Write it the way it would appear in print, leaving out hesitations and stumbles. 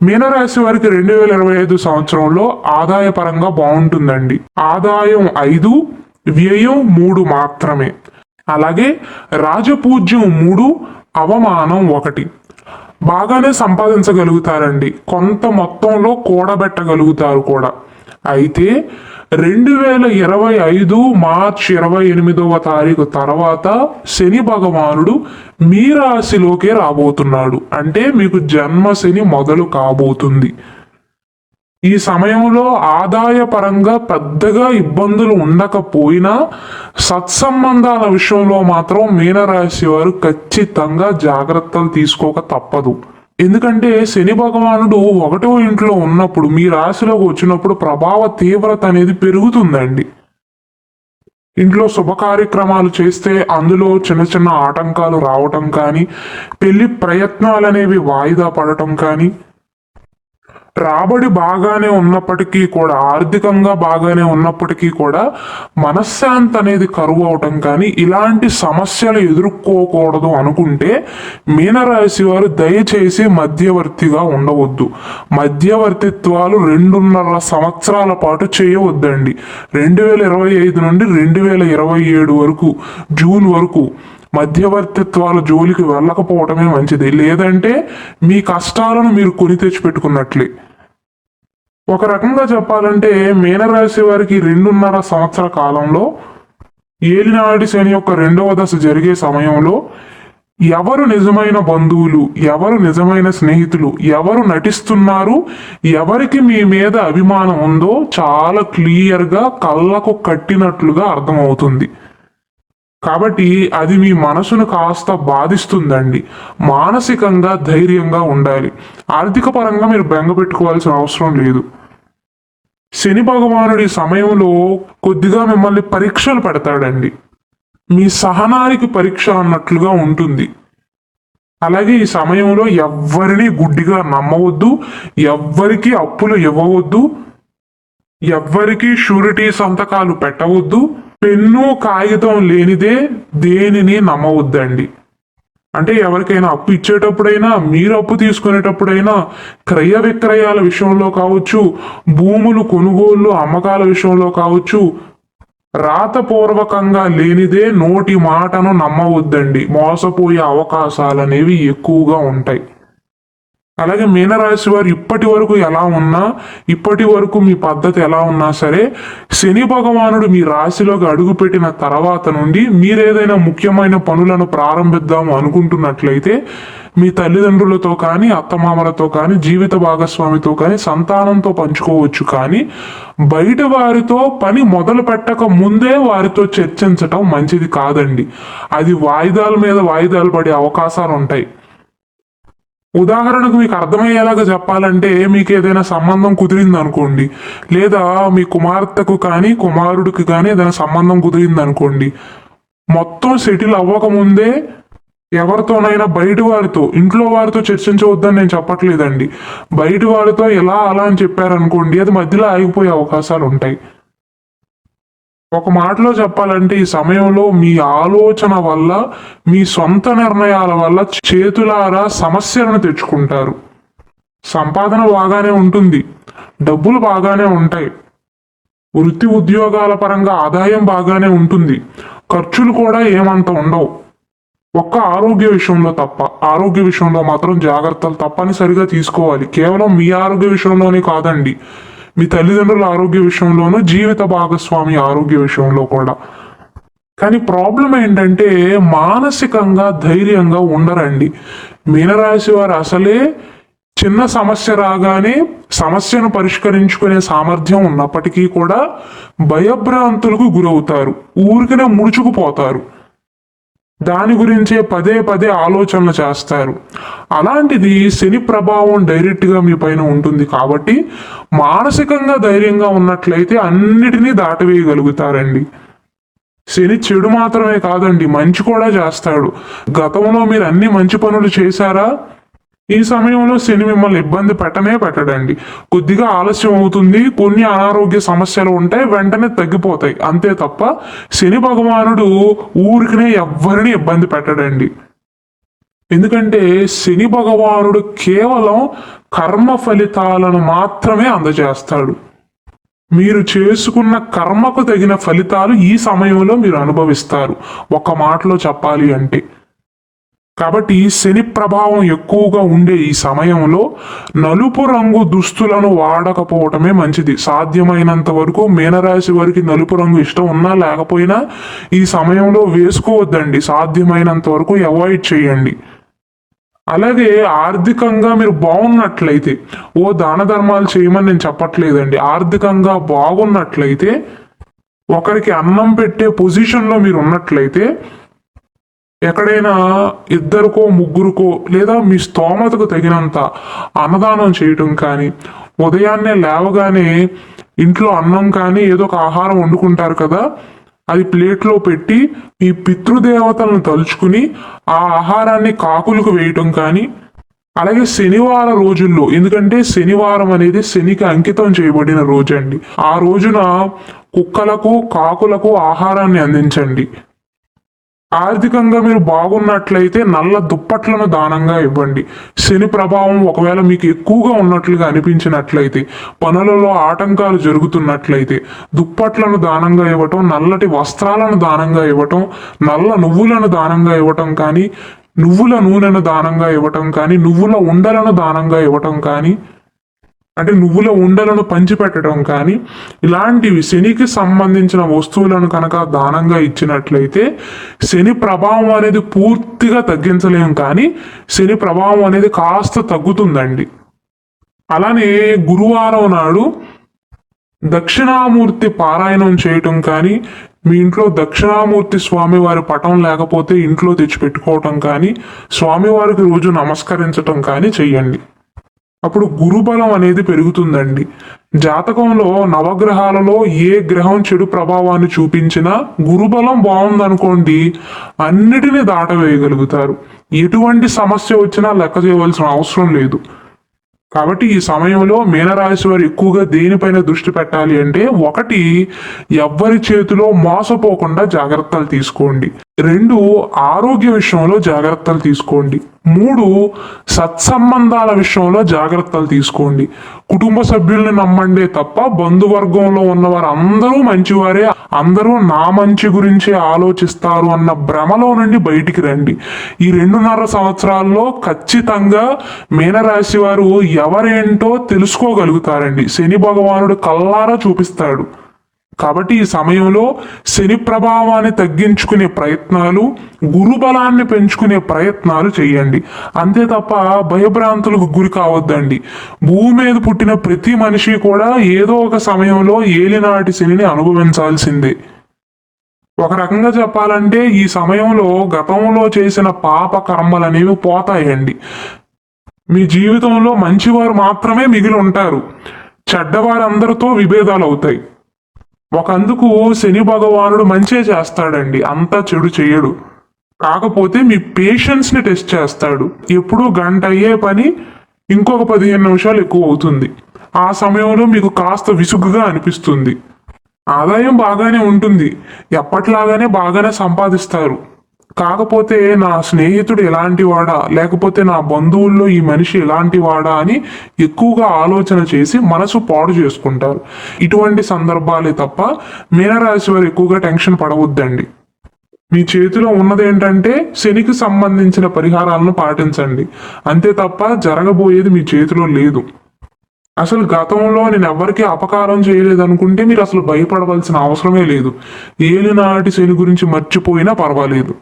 మీనరాశి వారికి 2025 సంవత్సరంలో ఆదాయ పరంగా బాగుంటుందండి. ఆదాయం 5, వ్యయం 3 మాత్రమే. అలాగే రాజపూజ్యం 3, అవమానం 1. బాగానే సంపాదించగలుగుతారండి, కొంత మొత్తంలో కూడబెట్టగలుగుతారు కూడా. అయితే 2025 మార్చి 28వ తారీఖు తర్వాత శని భగవానుడు మీ రాశిలోకే రాబోతున్నాడు. అంటే మీకు జన్మ శని మొదలు కాబోతుంది. ఈ సమయంలో ఆదాయ పరంగా పెద్దగా ఇబ్బందులు ఉండకపోయినా సత్సంబంధాల విషయంలో మాత్రం మీనరాశి వారు ఖచ్చితంగా జాగ్రత్తలు తీసుకోక తప్పదు. ఎందుకంటే శని భగవానుడు 1వ ఇంట్లో ఉన్నప్పుడు మీ రాశిలోకి వచ్చినప్పుడు ప్రభావ తీవ్రత అనేది పెరుగుతుందండి. ఇంట్లో శుభ కార్యక్రమాలు చేస్తే అందులో చిన్న చిన్న ఆటంకాలు రావటం కానీ, పెళ్లి ప్రయత్నాలు అనేవి వాయిదా పడటం కానీ, రాబడి బాగానే ఉన్నప్పటికీ కూడా, ఆర్థికంగా బాగానే ఉన్నప్పటికీ కూడా మనశ్శాంతి అనేది కరువు అవటం కానీ, ఇలాంటి సమస్యలు ఎదుర్కోకూడదు అనుకుంటే మీనరాశి వారు దయచేసి మధ్యవర్తిగా ఉండవద్దు. మధ్యవర్తిత్వాలు 2.5 సంవత్సరాల పాటు చేయవద్దండి. 2025 నుండి 2027 వరకు, జూన్ వరకు మధ్యవర్తిత్వాల జోలికి వెళ్ళకపోవటమే మంచిది. లేదంటే మీ కష్టాలను మీరు కొని తెచ్చిపెట్టుకున్నట్లే. ఒక రకంగా చెప్పాలంటే మీనరాశి వారికి 2.5 సంవత్సర కాలంలో ఏలినాటి శని యొక్క 2వ దశ జరిగే సమయంలో ఎవరు నిజమైన బంధువులు, ఎవరు నిజమైన స్నేహితులు, ఎవరు నటిస్తున్నారు, ఎవరికి మీ మీద అభిమానం ఉందో చాలా క్లియర్గా కళ్ళకు కట్టినట్లుగా అర్థమవుతుంది. కాబట్టి అది మీ మనసును కాస్త బాధిస్తుందండి. మానసికంగా ధైర్యంగా ఉండాలి. ఆర్థిక పరంగా మీరు బెంగ పెట్టుకోవాల్సిన అవసరం లేదు. శని భగవానుడి సమయంలో కొద్దిగా మిమ్మల్ని పరీక్షలు పెడతాడండి. మీ సహనానికి పరీక్ష అన్నట్లుగా ఉంటుంది. అలాగే ఈ సమయంలో ఎవ్వరిని గుడ్డిగా నమ్మవద్దు, ఎవ్వరికి అప్పులు ఇవ్వవద్దు, ఎవ్వరికి షూరిటీ సంతకాలు పెట్టవద్దు. పెన్ను కాగితం లేనిదే దేనిని నమ్మవద్దండి. అంటే ఎవరికైనా అప్పు ఇచ్చేటప్పుడైనా, మీరు అప్పు తీసుకునేటప్పుడైనా, క్రయ విక్రయాల విషయంలో కావచ్చు, భూములు కొనుగోళ్లు అమ్మకాల విషయంలో కావచ్చు, రాతపూర్వకంగా లేనిదే నోటి మాటను నమ్మవద్దండి. మోసపోయే అవకాశాలు అనేవి ఎక్కువగా ఉంటాయి. అలాగే మీనరాశి వారు ఇప్పటి వరకు ఎలా ఉన్నా, ఇప్పటి వరకు మీ పద్ధతి ఎలా ఉన్నా సరే, శని భగవానుడు మీ రాశిలోకి అడుగుపెట్టిన తర్వాత నుండి మీరేదైనా ముఖ్యమైన పనులను ప్రారంభిద్దాము అనుకుంటున్నట్లయితే మీ తల్లిదండ్రులతో కానీ, అత్తమామలతో కానీ, జీవిత భాగస్వామితో కానీ, సంతానంతో పంచుకోవచ్చు. కానీ బయట వారితో పని మొదలు పెట్టక ముందే వారితో చర్చించటం మంచిది కాదండి. అది వాయిదాల మీద వాయిదాలు పడే అవకాశాలు ఉంటాయి. ఉదాహరణకు మీకు అర్థమయ్యేలాగా చెప్పాలంటే, మీకు ఏదైనా సంబంధం కుదిరింది అనుకోండి, లేదా మీ కుమార్తెకు కానీ కుమారుడికి కానీ ఏదైనా సంబంధం కుదిరింది అనుకోండి, మొత్తం సెటిల్ అవ్వకముందే ఎవరితోనైనా బయట వారితో, ఇంట్లో వారితో చర్చించవద్దని నేను చెప్పట్లేదండి. బయట వారితో ఎలా అలా అని చెప్పారనుకోండి, అది మధ్యలో ఆగిపోయే అవకాశాలు ఉంటాయి. ఒక మాటలో చెప్పాలంటే ఈ సమయంలో మీ ఆలోచన వల్ల, మీ సొంత నిర్ణయాల వల్ల చేతులారా సమస్యలను తెచ్చుకుంటారు. సంపాదన బాగానే ఉంటుంది, డబ్బులు బాగానే ఉంటాయి, వృత్తి ఉద్యోగాల పరంగా ఆదాయం బాగానే ఉంటుంది, ఖర్చులు కూడా ఏమంత ఉండవు. ఒక్క ఆరోగ్య విషయంలో తప్ప, ఆరోగ్య విషయంలో మాత్రం జాగ్రత్తలు తప్పనిసరిగా తీసుకోవాలి. కేవలం మీ ఆరోగ్య విషయంలోనే కాదండి, మీ తల్లిదండ్రుల ఆరోగ్య విషయంలోనూ, జీవిత భాగస్వామి ఆరోగ్య విషయంలో కూడా. కానీ ప్రాబ్లం ఏంటంటే మానసికంగా ధైర్యంగా ఉండరండి. మీనరాశి వారు అసలే చిన్న సమస్య రాగానే సమస్యను పరిష్కరించుకునే సామర్థ్యం ఉన్నప్పటికీ కూడా భయభ్రాంతులకు గురవుతారు, ఊరికనే ముడుచుకుపోతారు, దాని గురించే పదే పదే ఆలోచనలు చేస్తారు. అలాంటిది శని ప్రభావం డైరెక్ట్గా మీ పైన ఉంటుంది. కాబట్టి మానసికంగా ధైర్యంగా ఉన్నట్లయితే అన్నిటినీ దాటవేయగలుగుతారండి. శని చెడు మాత్రమే కాదండి, మంచి కూడా చేస్తాడు. గతంలో మీరు అన్ని మంచి పనులు చేశారా, ఈ సమయంలో శని మిమ్మల్ని ఇబ్బంది పెట్టడండి. కొద్దిగా ఆలస్యం అవుతుంది, కొన్ని అనారోగ్య సమస్యలు ఉంటాయి, వెంటనే తగ్గిపోతాయి, అంతే తప్ప శని భగవానుడు ఊరికనే ఎవ్వరిని ఇబ్బంది పెట్టడండి. ఎందుకంటే శని భగవానుడు కేవలం కర్మ ఫలితాలను మాత్రమే అందజేస్తాడు. మీరు చేసుకున్న కర్మకు తగిన ఫలితాలు ఈ సమయంలో మీరు అనుభవిస్తారు, ఒక మాటలో చెప్పాలి అంటే. కాబట్టి శని ప్రభావం ఎక్కువగా ఉండే ఈ సమయంలో నలుపు రంగు దుస్తులను వాడకపోవటమే మంచిది. సాధ్యమైనంత వరకు మీనరాశి వారికి నలుపు రంగు ఇష్టం ఉన్నా లేకపోయినా ఈ సమయంలో వేసుకోవద్దండి. సాధ్యమైనంత వరకు అవాయిడ్ చేయండి. అలాగే ఆర్థికంగా మీరు బాగున్నట్లయితే, దాన ధర్మాలు చేయమని నేను చెప్పట్లేదండి, ఆర్థికంగా బాగున్నట్లయితే, ఒకరికి అన్నం పెట్టే పొజిషన్లో మీరు ఉన్నట్లయితే, ఎక్కడైనా ఇద్దరికో ముగ్గురుకో లేదా మీ స్తోమతకు తగినంత అన్నదానం చేయటం కానీ, ఉదయాన్నే లేవగానే ఇంట్లో అన్నం కానీ ఏదో ఒక ఆహారం వండుకుంటారు కదా, అది ప్లేట్లో పెట్టి ఈ పితృదేవతలను తలుచుకుని ఆ ఆహారాన్ని కాకులకు వేయటం కానీ, అలాగే శనివార రోజుల్లో, ఎందుకంటే శనివారం అనేది శనికి అంకితం చేయబడిన రోజు అండి, ఆ రోజున కుక్కలకు కాకులకు ఆహారాన్ని అందించండి. ఆర్థికంగా మీరు బాగున్నట్లయితే నల్ల దుప్పట్లను దానంగా ఇవ్వండి. శని ప్రభావం ఒకవేళ మీకు ఎక్కువగా ఉన్నట్లుగా అనిపించినట్లయితే, పనులలో ఆటంకాలు జరుగుతున్నట్లయితే దుప్పట్లను దానంగా ఇవ్వటం, నల్లటి వస్త్రాలను దానంగా ఇవ్వటం, నల్ల నువ్వులను దానంగా ఇవ్వటం కానీ, నువ్వుల నూనెను దానంగా ఇవ్వటం కానీ, నువ్వుల ఉండలను దానంగా ఇవ్వటం కానీ, అంటే నువ్వుల ఉండలను పంచిపెట్టడం కానీ, ఇలాంటివి శనికి సంబంధించిన వస్తువులను కనుక దానంగా ఇచ్చినట్లయితే శని ప్రభావం అనేది పూర్తిగా తగ్గించలేం, కానీ శని ప్రభావం అనేది కాస్త తగ్గుతుందండి. అలానే గురువారం నాడు దక్షిణామూర్తి పారాయణం చేయటం కానీ, మీ ఇంట్లో దక్షిణామూర్తి స్వామివారి పటం లేకపోతే ఇంట్లో తెచ్చిపెట్టుకోవటం కానీ, స్వామివారికి రోజు నమస్కరించటం కానీ చెయ్యండి. అప్పుడు గురుబలం అనేది పెరుగుతుందండి. జాతకంలో నవగ్రహాలలో ఏ గ్రహం చెడు ప్రభావాన్ని చూపించినా గురుబలం బాగుందనుకోండి, అన్నిటినీ దాటవేయగలుగుతారు. ఎటువంటి సమస్య వచ్చినా లెక్క చేయవలసిన అవసరం లేదు. కాబట్టి ఈ సమయంలో మీనరాశి వారు ఎక్కువగా దేనిపైన దృష్టి పెట్టాలి అంటే, ఒకటి, ఎవ్వరి చేతిలో మోసపోకుండా జాగ్రత్తలు తీసుకోండి. 2, ఆరోగ్య విషయంలో జాగ్రత్తలు తీసుకోండి. 3, సత్సంబంధాల విషయంలో జాగ్రత్తలు తీసుకోండి. కుటుంబ సభ్యుల్ని నమ్మండే తప్ప బంధువర్గంలో ఉన్నవారు అందరూ మంచివారే, అందరూ నా మంచి గురించి ఆలోచిస్తారు అన్న భ్రమలో నుండి బయటికి రండి. ఈ 2.5 సంవత్సరాల్లో ఖచ్చితంగా మీనరాశి వారు ఎవరేంటో తెలుసుకోగలుగుతారండి. శని భగవానుడు కల్లారా చూపిస్తాడు. కాబట్టి ఈ సమయంలో శని ప్రభావాన్ని తగ్గించుకునే ప్రయత్నాలు, గురుబలాన్ని పెంచుకునే ప్రయత్నాలు చేయండి. అంతే తప్ప భయభ్రాంతులకు గురి కావద్దండి. భూమి మీద పుట్టిన ప్రతి మనిషి కూడా ఏదో ఒక సమయంలో ఏలినాటి శనిని అనుభవించాల్సిందే. ఒక రకంగా చెప్పాలంటే ఈ సమయంలో గతంలో చేసిన పాప కర్మలు అనేవి పోతాయండి. మీ జీవితంలో మంచివారు మాత్రమే మిగిలి ఉంటారు, చెడ్డవారందరితో విభేదాలు అవుతాయి. ఒకందుకు శని భగవానుడు మంచే చేస్తాడండి, అంతా చెడు చేయడు. కాకపోతే మీ పేషెన్స్ని టెస్ట్ చేస్తాడు. ఎప్పుడూ గంట అయ్యే పని ఇంకొక 15 నిమిషాలు ఎక్కువ అవుతుంది. ఆ సమయంలో మీకు కాస్త విసుగుగా అనిపిస్తుంది. ఆదాయం బాగానే ఉంటుంది, ఎప్పట్లాగానే బాగానే సంపాదిస్తారు. కాకపోతే నా స్నేహితుడు ఎలాంటి వాడా, లేకపోతే నా బంధువుల్లో ఈ మనిషి ఎలాంటి వాడా అని ఎక్కువగా ఆలోచన చేసి మనసు పాడు చేసుకుంటారు. ఇటువంటి సందర్భాలే తప్ప మీనరాశి వారు ఎక్కువగా టెన్షన్ పడవద్దండి. మీ చేతిలో ఉన్నదేంటంటే శనికి సంబంధించిన పరిహారాలను పాటించండి, అంతే తప్ప జరగబోయేది మీ చేతిలో లేదు. అసలు గతంలో నేను ఎవరికి అపకారం చేయలేదనుకుంటే మీరు అసలు భయపడవలసిన అవసరమే లేదు. ఏలినాటి శని గురించి మర్చిపోయినా పర్వాలేదు.